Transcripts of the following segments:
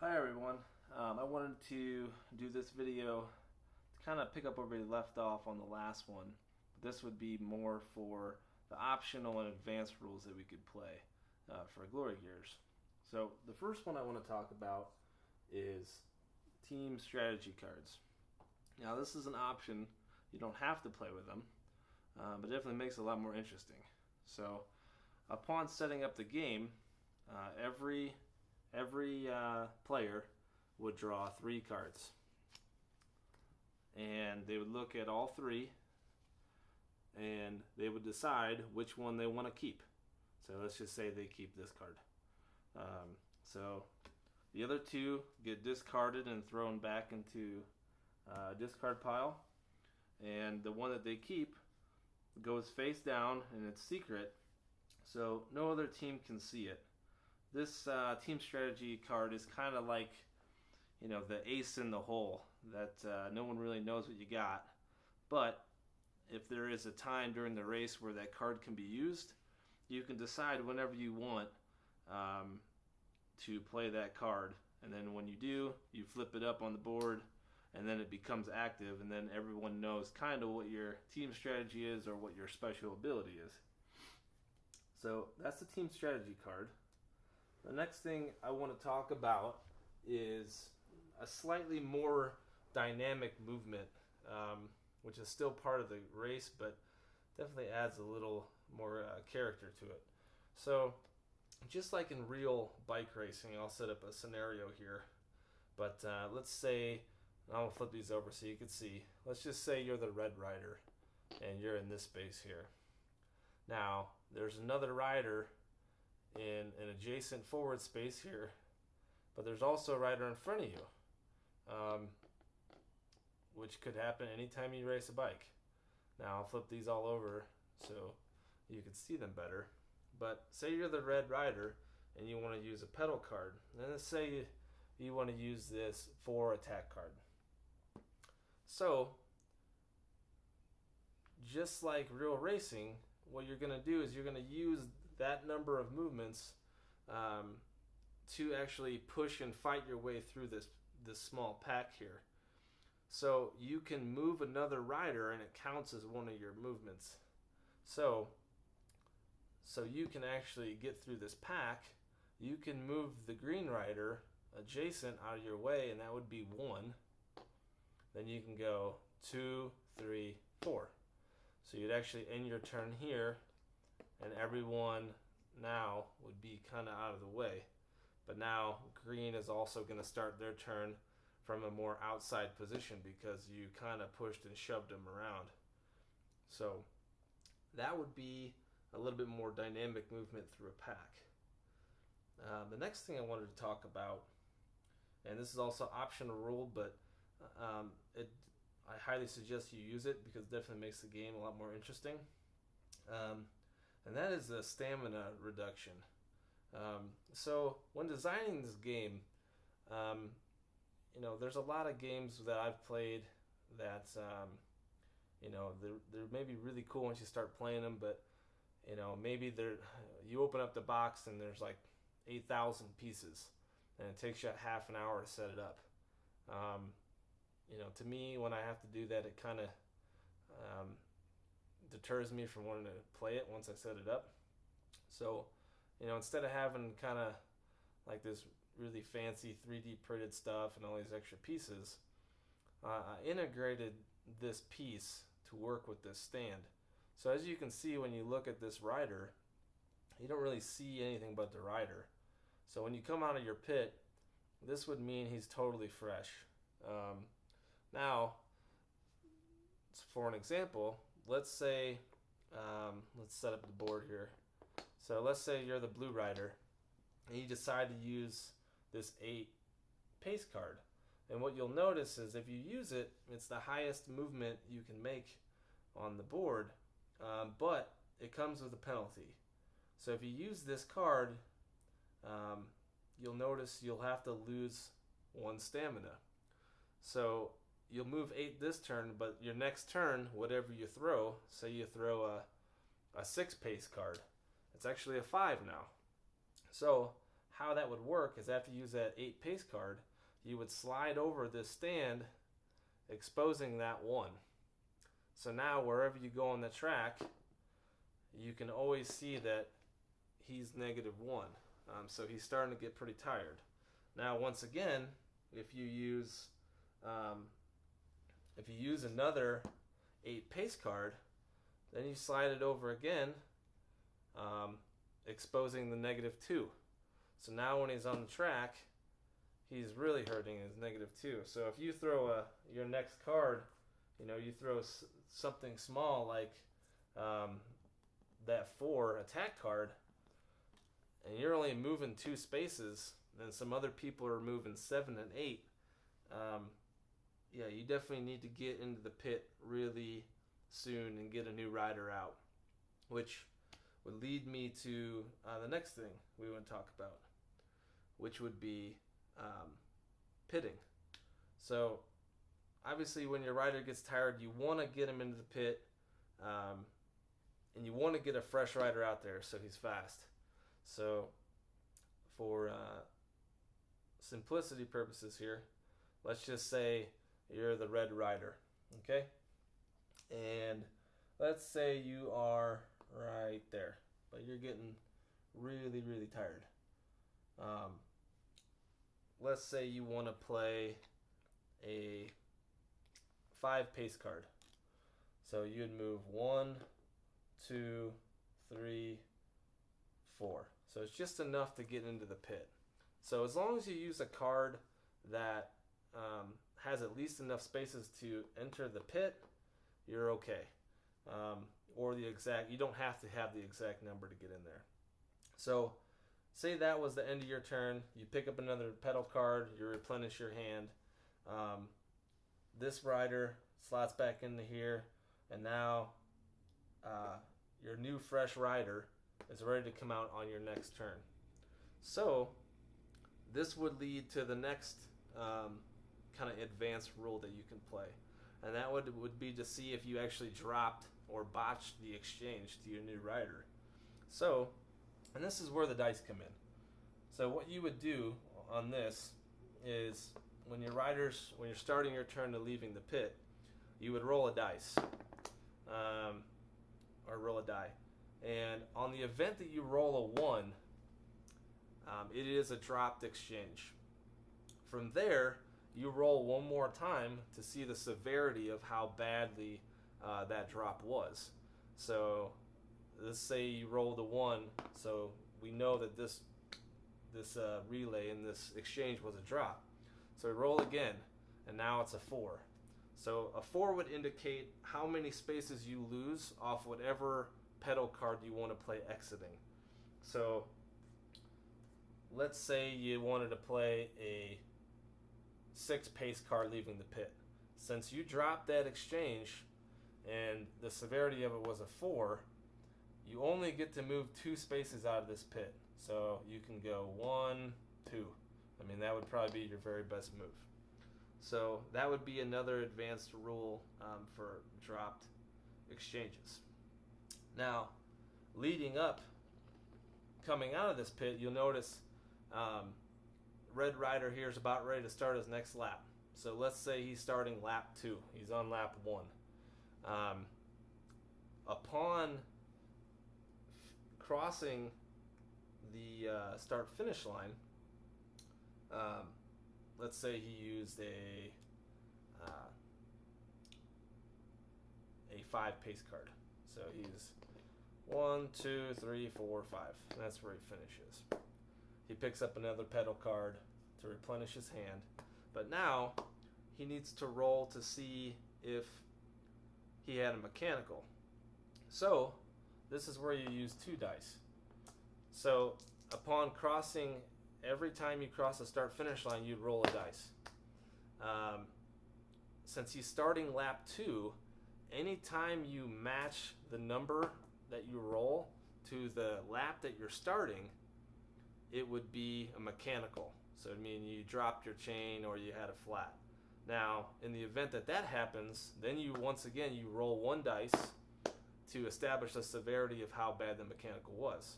Hi everyone. I wanted to do this video to kind of pick up where we left off on the last one. This would be more for the optional and advanced rules that we could play for Glory Gears. So the first one I want to talk about is team strategy cards. Now this is an option. You don't have to play with them, but it definitely makes it a lot more interesting. So upon setting up the game, every player would draw 3 cards, and they would look at all 3, and they would decide which one they want to keep. So let's just say they keep this card. So the other 2 get discarded and thrown back into a discard pile, and the one that they keep goes face down, and it's secret, so no other team can see it. This team strategy card is kind of like, the ace in the hole that no one really knows what you got. But if there is a time during the race where that card can be used, you can decide whenever you want to play that card. And then when you do, you flip it up on the board, and then it becomes active, and then everyone knows kind of what your team strategy is or what your special ability is. So that's the team strategy card. The next thing I want to talk about is a slightly more dynamic movement, which is still part of the race, but definitely adds a little more character to it. So, just like in real bike racing, I'll set up a scenario here. But let's say, I'll flip these over so you can see. Let's just say you're the red rider, and you're in this space here. Now, there's another rider in an adjacent forward space here, but there's also a rider in front of you, which could happen anytime you race a bike. Now I'll flip these all over so you can see them better. But say you're the red rider and you want to use a pedal card, and let's say you want to use this 4 attack card. So just like real racing, what you're going to do is you're going to use that number of movements to actually push and fight your way through this small pack here. So you can move another rider and it counts as one of your movements. So you can actually get through this pack. You can move the green rider adjacent out of your way, and that would be 1. Then you can go 2, 3, 4. So you'd actually end your turn here, and everyone now would be kind of out of the way. But now green is also going to start their turn from a more outside position because you kind of pushed and shoved them around. So that would be a little bit more dynamic movement through a pack. The next thing I wanted to talk about, and this is also optional rule, but I highly suggest you use it because it definitely makes the game a lot more interesting. And that is the stamina reduction. So when designing this game, there's a lot of games that I've played that, they're maybe really cool once you start playing them, but, maybe you open up the box and there's like 8,000 pieces, and it takes you half an hour to set it up. To me, when I have to do that, it kind of deters me from wanting to play it once I set it up. So, instead of having kind of like this really fancy 3D printed stuff and all these extra pieces, I integrated this piece to work with this stand. So as you can see, when you look at this rider, you don't really see anything but the rider. So when you come out of your pit, this would mean he's totally fresh. Now, for an example, let's say, let's set up the board here. So let's say you're the blue rider, and you decide to use this 8 pace card. And what you'll notice is if you use it, it's the highest movement you can make on the board, but it comes with a penalty. So if you use this card, you'll notice you'll have to lose 1 stamina. So you'll move 8 this turn, but your next turn, whatever you throw, say you throw a 6 pace card, it's actually a 5 now. So how that would work is after you use that 8 pace card, you would slide over this stand, exposing that 1. So now wherever you go on the track, you can always see that he's -1. So he's starting to get pretty tired. Now once again, if you use another 8 pace card, then you slide it over again, exposing the -2. So now when he's on the track, he's really hurting his -2. So if you throw your next card, you throw something small like that 4 attack card, and you're only moving 2 spaces, and some other people are moving 7 and 8, yeah, you definitely need to get into the pit really soon and get a new rider out, which would lead me to the next thing we want to talk about, which would be pitting. So obviously when your rider gets tired, you want to get him into the pit, and you want to get a fresh rider out there so he's fast. So for simplicity purposes here, let's just say you're the red rider, okay? And let's say you are right there, but you're getting really, really tired. Let's say you want to play a 5 pace card. So you'd move 1, 2, 3, 4. So it's just enough to get into the pit. So as long as you use a card that has at least enough spaces to enter the pit, you're okay. Or you don't have to have the exact number to get in there. So say that was the end of your turn, you pick up another pedal card, you replenish your hand. This rider slots back into here, and now your new fresh rider is ready to come out on your next turn. So this would lead to the next kind of advanced rule that you can play, and that would be to see if you actually dropped or botched the exchange to your new rider. So, and this is where the dice come in. So what you would do on this is when you're starting your turn to leaving the pit, you would roll a dice, or roll a die. And on the event that you roll a 1, it is a dropped exchange. From there, you roll one more time to see the severity of how badly that drop was. So let's say you rolled a 1, so we know that this relay in this exchange was a drop. So we roll again, and now it's a 4. So a 4 would indicate how many spaces you lose off whatever pedal card you want to play exiting. So let's say you wanted to play a 6 pace card leaving the pit. Since you dropped that exchange and the severity of it was a 4, you only get to move 2 spaces out of this pit. So you can go 1, 2. I mean, that would probably be your very best move. So that would be another advanced rule for dropped exchanges. Now, leading up, coming out of this pit, you'll notice Red Rider here is about ready to start his next lap. So let's say he's starting lap 2. He's on lap 1. Upon crossing the start-finish line, let's say he used a 5 pace card. So he's 1, 2, 3, 4, 5. And that's where he finishes. He picks up another pedal card to replenish his hand. But now he needs to roll to see if he had a mechanical. So this is where you use 2 dice. So upon crossing, every time you cross the start-finish line, you'd roll a dice. Since he's starting lap 2, anytime you match the number that you roll to the lap that you're starting, it would be a mechanical. So it means you dropped your chain or you had a flat. Now, in the event that that happens, then you roll 1 dice to establish the severity of how bad the mechanical was.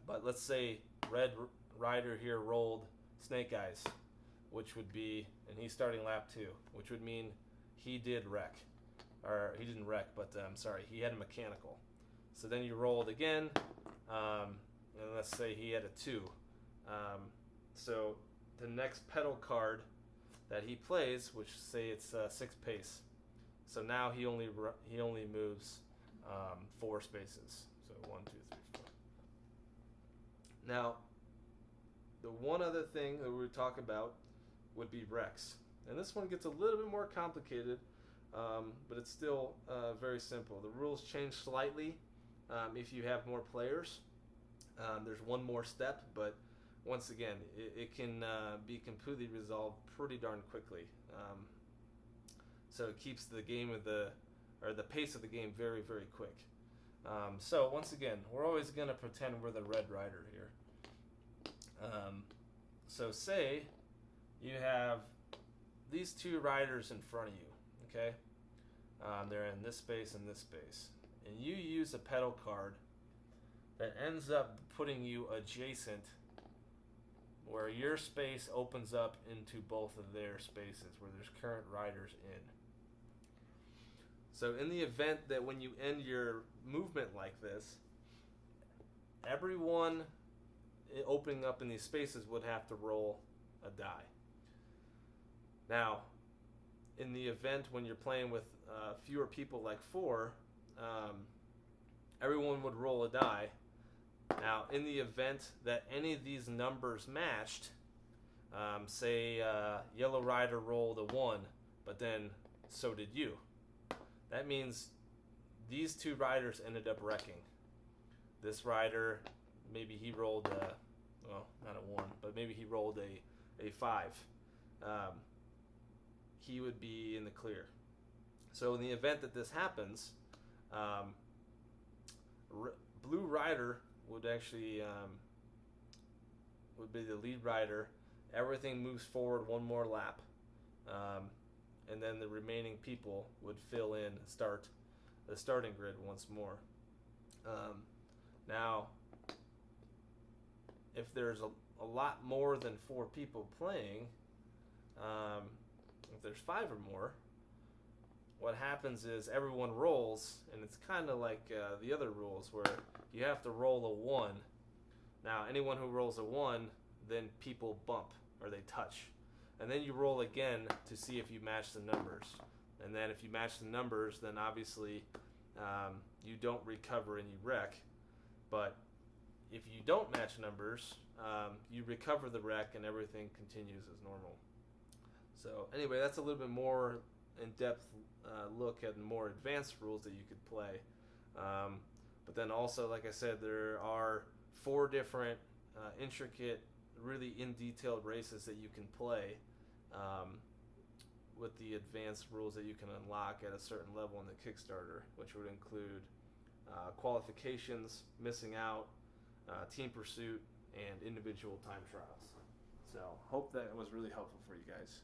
But let's say Red Rider here rolled Snake Eyes, which would be, and he's starting lap 2, which would mean he did wreck. Or he didn't wreck, but I'm sorry, he had a mechanical. So then you rolled again, and let's say he had a 2. So the next pedal card that he plays, which say it's 6 pace. So now he only moves 4 spaces. So 1, 2, 3, 4. Now, the one other thing that we would talk about would be wrecks, and this one gets a little bit more complicated, but it's still very simple. The rules change slightly if you have more players. There's one more step, but once again, it can be completely resolved pretty darn quickly. So it keeps the game the pace of the game very, very quick. So once again, we're always going to pretend we're the Red Rider here. So say you have these 2 riders in front of you, okay? They're in this space and this space. And you use a pedal card that ends up putting you adjacent where your space opens up into both of their spaces where there's current riders in. So in the event that when you end your movement like this, everyone opening up in these spaces would have to roll a die. Now, in the event when you're playing with fewer people, like 4, everyone would roll a die. Now, in the event that any of these numbers matched, say Yellow Rider rolled a 1, but then so did you. That means these 2 riders ended up wrecking. This rider, maybe he rolled not a 1, but maybe he rolled a 5. He would be in the clear. So in the event that this happens, Blue Rider would actually would be the lead rider. Everything moves forward 1 more lap, and then the remaining people would fill in the starting grid once more. Now, if there's a lot more than 4 people playing, if there's 5 or more, what happens is everyone rolls, and it's kind of like the other rules where you have to roll a 1. Now, anyone who rolls a 1, then people bump or they touch. And then you roll again to see if you match the numbers. And then if you match the numbers, then obviously you don't recover and you wreck. But if you don't match numbers, you recover the wreck and everything continues as normal. So anyway, that's a little bit more in-depth look at more advanced rules that you could play. But then also, like I said, there are 4 different intricate, really in-detailed races that you can play with the advanced rules that you can unlock at a certain level in the Kickstarter, which would include qualifications, missing out, team pursuit, and individual time trials. So hope that was really helpful for you guys.